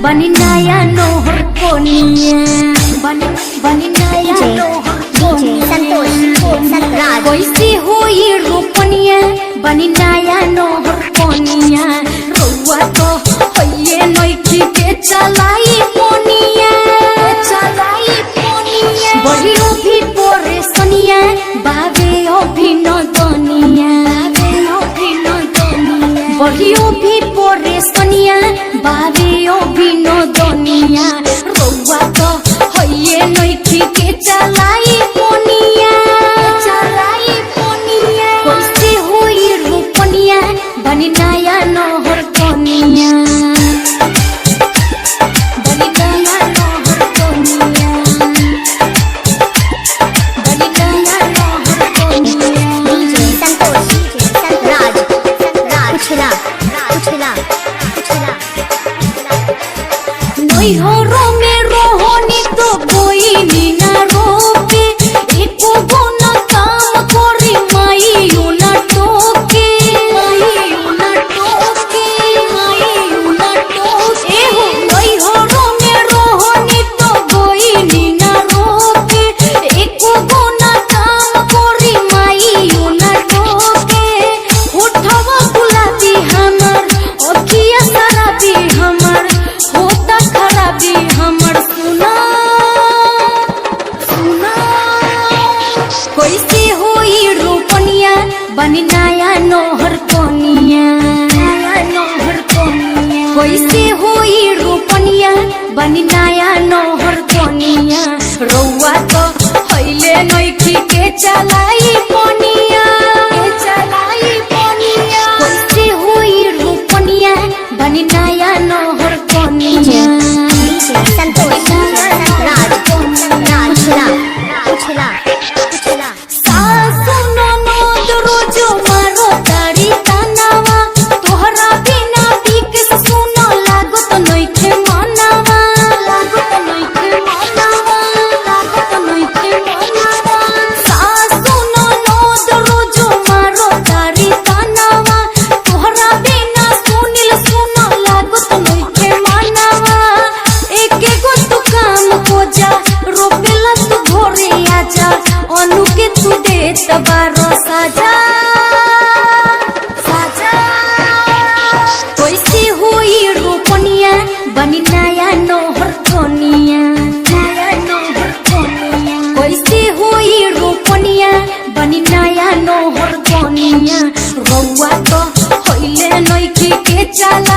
बनी नया नोहर कोनिया बनी नया नोहर कोनिया कैसे होई रोपनिया बनी नया नोहर कोनिया रउआ तो होइए नइखी के चलाई पोनिया बढ़ियो भी पोरे सनिया बाबे अभिनदनिया बढ़ियो भी पोरे सनिया बाबे अभिनदनिया रउआ तो होइए नइखी के चलाई पोनिया कैसे होई रोपनिया बनी नया नोहर कोनिया बनी नया नोहर कोनिया बनी नया नोहर कोनिया नैहरों में रोहनी तो कोई ना रोके एको गुना काम करी माईयो ना टोके एहो नैहरों में रोहनी तो कोई ना रोके एको गुना काम करी माईयो ना टोके उठवा गुलाबी हमर अखिया शराबी हमर होता खराबी हमर सुना कैसे होई रोपनिया बनी नया नोहर कोनिया कैसे होई रोपनिया बनी नया नोहर कोनिया रउआ तो हइले नइखी के चलाई पोनिया कैसे होई रोपनिया बनी नया नोहर कोनिया सासु ननद रोजो मारो तारी तानावा तोहरा बिना बिकस सुनो लागत नइखे मनावा सासु ननद रोजो मारो तारी तानावा तोहरा बिना सुनिल सुनो लागत नइखे मनावा एके गो तू काम को जा रोपेला तू घरे आजा अनु के तू दे तबारो साजा कैसे होई रोपनिया बनी नया नोहर कोनिया कैसे होई रोपनिया बनी नया नोहर कोनिया रउआ तो होइले नइखी के चला